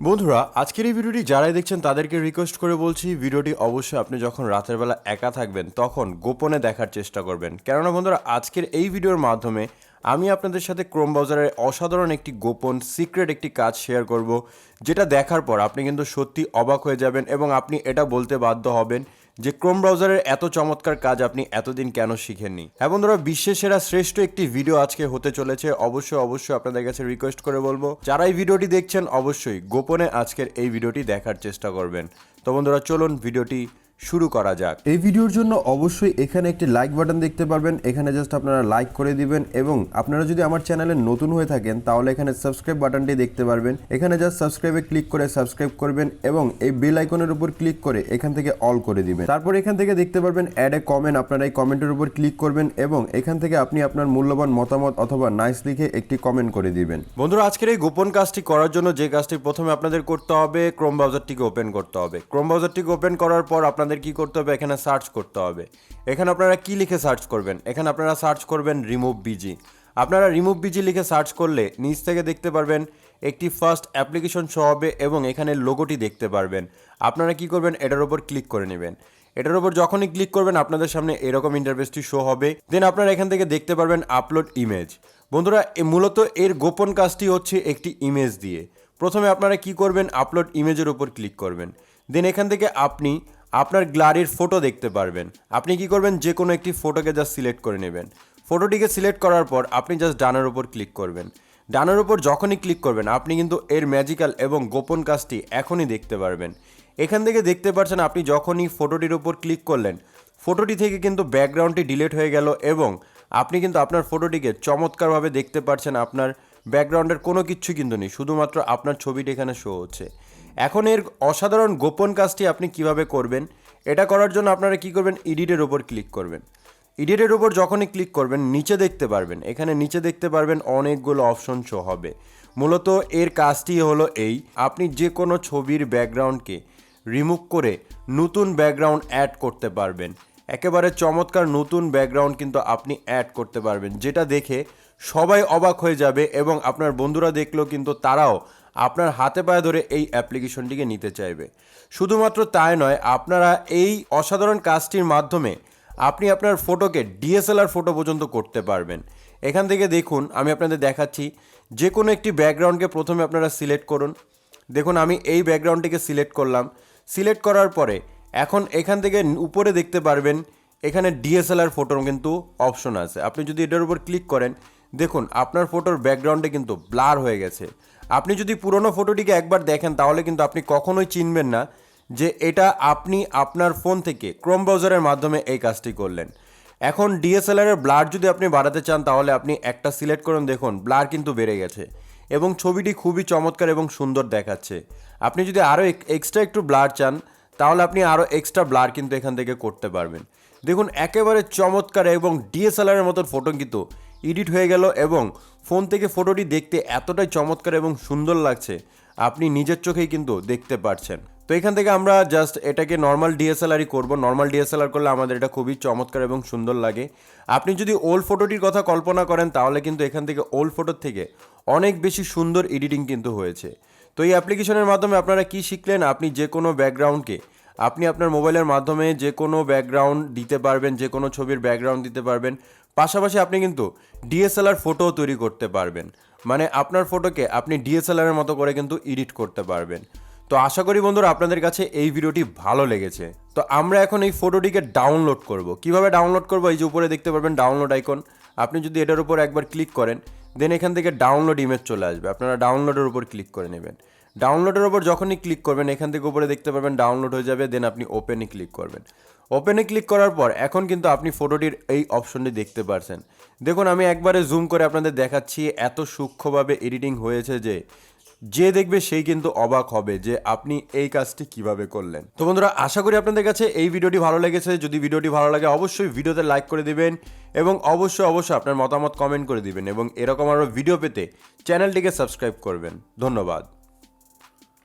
বন্ধুরা আজকের এই ভিডিওটি যারাই দেখছেন তাদেরকে রিকোয়েস্ট করে বলছি ভিডিওটি অবশ্যই আপনি যখন রাতের বেলা একা থাকবেন তখন গোপনে দেখার চেষ্টা করবেন। কেননা বন্ধুরা আজকের এই ভিডিওর মাধ্যমে আমি আপনাদের সাথে ক্রোম ব্রাউজারের অসাধারণ একটি গোপন সিক্রেট একটি কাজ শেয়ার করব, যেটা দেখার পর আপনি কিন্তু সত্যি অবাক হয়ে যাবেন এবং আপনি এটা বলতে বাধ্য হবেন যে ক্রোম ব্রাউজারের এত চমৎকার কাজ আপনি এতদিন কেন শিখেননি। হ্যাঁ বন্ধুরা, বিশ্বের সেরা শ্রেষ্ঠ একটি ভিডিও আজকে হতে চলেছে। অবশ্যই আপনাদের কাছে রিকোয়েস্ট করে বলবো যারা এই ভিডিওটি দেখছেন অবশ্যই গোপনে আজকের এই ভিডিওটি দেখার চেষ্টা করবেন। তো বন্ধুরা চলুন ভিডিওটি শুরু করা যাক। এই ভিডিওর জন্য অবশ্যই এখানে একটি লাইক বাটন দেখতে পারবেন, এখানে জাস্ট আপনারা লাইক করে দিবেন এবং আপনারা যদি আমার চ্যানেলে নতুন হয়ে থাকেন তাহলে এখানে সাবস্ক্রাইব বাটনটি দেখতে পারবেন, এখানে জাস্ট সাবস্ক্রাইবে ক্লিক করে সাবস্ক্রাইব করবেন এবং এই বেল আইকনের উপর ক্লিক করে এখান থেকে অল করে দিবেন। তারপর এখান থেকে দেখতে পারবেন অ্যাড এ কমেন্ট, আপনারা এই কমেন্টের উপর ক্লিক করবেন এবং এখান থেকে আপনি আপনার মূল্যবান মতামত অথবা নাইস লিখে একটি কমেন্ট করে দিবেন। বন্ধুরা আজকের এই গোপন কাজটি করার জন্য যে কাজটি প্রথমে আপনাদের করতে হবে, ক্রোম ব্রাউজারটিকে ওপেন করতে হবে। ক্রোম ব্রাউজারটিকে ওপেন করার পর আপনাদের কি করতে হবে, এখানে সার্চ করতে হবে। এখানে আপনারা কি লিখে সার্চ করবেন, এখানে আপনারা সার্চ করবেন রিমুভ বিজি। আপনারা রিমুভ বিজি লিখে সার্চ করলে নিচ থেকে দেখতে পারবেন একটি ফার্স্ট অ্যাপ্লিকেশন শো হবে এবং এখানে লোগোটি দেখতে পারবেন। আপনারা কি করবেন, এটার উপর ক্লিক করে নেবেন। এটার উপর যখনই ক্লিক করবেন আপনাদের সামনে এরকম ইন্টারফেসটি শো হবে। দেন আপনারা এখান থেকে দেখতে পারবেন আপলোড ইমেজ। বন্ধুরা মূলত এর গোপন কাজটি হচ্ছে একটি ইমেজ দিয়ে। প্রথমে আপনারা কি করবেন, আপলোড ইমেজের উপর ক্লিক করবেন। দেন এখান থেকে আপনি আপনার গ্যালারির ফটো দেখতে পারবেন। আপনি কি করবেন, যে কোনো একটি ফটোকে জাস্ট সিলেক্ট করে নেবেন। ফটোটিকে সিলেক্ট করার পর আপনি জাস্ট ডানের উপর ক্লিক করবেন। ডানের উপর যখনই ক্লিক করবেন আপনি কিন্তু এর ম্যাজিক্যাল এবং গোপন কাজটি এখনই দেখতে পারবেন। এখান থেকে দেখতে পাচ্ছেন আপনি যখনই ফটোটির উপর ক্লিক করলেন ফটোটি থেকে কিন্তু ব্যাকগ্রাউন্ডটি ডিলিট হয়ে গেল এবং আপনি কিন্তু আপনার ফটোটিকে চমৎকারভাবে দেখতে পাচ্ছেন। আপনার ব্যাকগ্রাউন্ডের কোনো কিচ্ছু কিন্তু নেই, শুধুমাত্র আপনার ছবিটি এখানে শো হচ্ছে। এখন এর অসাধারণ গোপন কাজটি আপনি কিভাবে করবেন, এটা করার জন্য আপনারা কি করবেন, এডিটের উপর ক্লিক করবেন। এডিটের উপর যখনই ক্লিক করবেন নিচে দেখতে পারবেন, এখানে নিচে দেখতে পারবেন অনেকগুলো অপশন শো হবে। মূলত এর কাজটি হলো এই, আপনি যে কোনো ছবির ব্যাকগ্রাউন্ডকে রিমুভ করে নতুন ব্যাকগ্রাউন্ড অ্যাড করতে পারবেন। একেবারে চমৎকার নতুন ব্যাকগ্রাউন্ড কিন্তু আপনি অ্যাড করতে পারবেন, যেটা দেখে সবাই অবাক হয়ে যাবে এবং আপনার বন্ধুরা দেখলেও কিন্তু তারাও আপনার হাতে পায়ে ধরে এই অ্যাপ্লিকেশনটিকে নিতে চাইবে। শুধুমাত্র তাই নয়, আপনারা এই অসাধারণ কাজটির মাধ্যমে আপনি আপনার ফটোকে ডিএসএলআর ফটো পর্যন্ত করতে পারবেন। এখান থেকে দেখুন আমি আপনাদের দেখাচ্ছি, যে কোনো একটি ব্যাকগ্রাউন্ডকে প্রথমে আপনারা সিলেক্ট করুন। দেখুন আমি এই ব্যাকগ্রাউন্ডটিকে সিলেক্ট করলাম। সিলেক্ট করার পরে এখন এখান থেকে উপরে দেখতে পারবেন এখানে ডিএসএলআর ফটোর কিন্তু অপশন আছে। আপনি যদি এটার উপর ক্লিক করেন দেখুন আপনার ফটোর ব্যাকগ্রাউন্ডে কিন্তু ব্লার হয়ে গেছে। আপনি যদি পুরনো ফটোটিকে একবার দেখেন তাহলে কিন্তু আপনি কখনোই চিনবেন না যে এটা আপনি আপনার ফোন থেকে ক্রোম ব্রাউজারের মাধ্যমে এই কাজটি করলেন। এখন ডিএসএলআরের ব্লার যদি আপনি বাড়াতে চান তাহলে আপনি একটা সিলেক্ট করুন, দেখুন ব্লার কিন্তু বেড়ে গেছে এবং ছবিটি খুবই চমৎকার এবং সুন্দর দেখাচ্ছে। আপনি যদি আরও এক্সট্রা একটু ব্লার চান তাহলে আপনি আরও এক্সট্রা ব্লার কিন্তু এখান থেকে করতে পারবেন। দেখুন একেবারে চমৎকার এবং ডিএসএলআরের মতন ফটো কিন্তু এডিট হয়ে গেল এবং ফোন থেকে ফটোটি দেখতে এতটাই চমৎকার এবং সুন্দর লাগছে আপনি নিজের চোখেই কিন্তু দেখতে পারছেন। তো এখান থেকে আমরা জাস্ট এটাকে নর্মাল ডিএসএলআরই করব। নর্মাল ডিএসএলআর করলে আমাদের এটা খুবই চমৎকার এবং সুন্দর লাগে। আপনি যদি ওল্ড ফটোটির কথা কল্পনা করেন তাহলে কিন্তু এখান থেকে ওল্ড ফটোর থেকে অনেক বেশি সুন্দর এডিটিং কিন্তু হয়েছে। তো এই অ্যাপ্লিকেশনের মাধ্যমে আপনারা কি শিখলেন, আপনি যে কোনো ব্যাকগ্রাউন্ডকে আপনি আপনার মোবাইলের মাধ্যমে যে কোনো ব্যাকগ্রাউন্ড দিতে পারবেন, যে কোনো ছবির ব্যাকগ্রাউন্ড দিতে পারবেন। পাশাপাশি আপনি কিন্তু ডিএসএলআর ফটোও তৈরি করতে পারবেন, মানে আপনার ফটোকে আপনি ডিএসএলআরের মতো করে কিন্তু এডিট করতে পারবেন। তো আশা করি বন্ধুরা আপনাদের কাছে এই ভিডিওটি ভালো লেগেছে। তো আমরা এখন এই ফটোটিকে ডাউনলোড করব। কিভাবে ডাউনলোড করব, এই যে উপরে দেখতে পারবেন ডাউনলোড আইকন। আপনি যদি এটার উপর একবার ক্লিক করেন দেন এখান থেকে ডাউনলোড ইমেজ চলে আসবে, আপনারা ডাউনলোডের উপর ক্লিক করে নেবেন। ডাউনলোডের উপর যখনই ক্লিক করবেন এখান থেকে উপরে দেখতে পারবেন ডাউনলোড হয়ে যাবে। দেন আপনি ওপেনে ক্লিক করবেন। ওপেনে ক্লিক করার পর এখন কিন্তু আপনি ফটোটির এই অপশনটি দেখতে পারছেন। দেখুন আমি একবারে জুম করে আপনাদের দেখাচ্ছি, এত সূক্ষ্মভাবে এডিটিং হয়েছে যে দেখবে সেই কিন্তু অবাক হবে যে আপনি এই কাজটি কিভাবে করলেন। তো বন্ধুরা আশা করি আপনাদের কাছে এই ভিডিওটি ভালো লেগেছে। যদি ভিডিওটি ভালো লাগে অবশ্যই ভিডিওতে লাইক করে দিবেন এবং অবশ্যই আপনার মতামত কমেন্ট করে দিবেন এবং এরকম আরও ভিডিও পেতে চ্যানেলটিকে সাবস্ক্রাইব করবেন। ধন্যবাদ।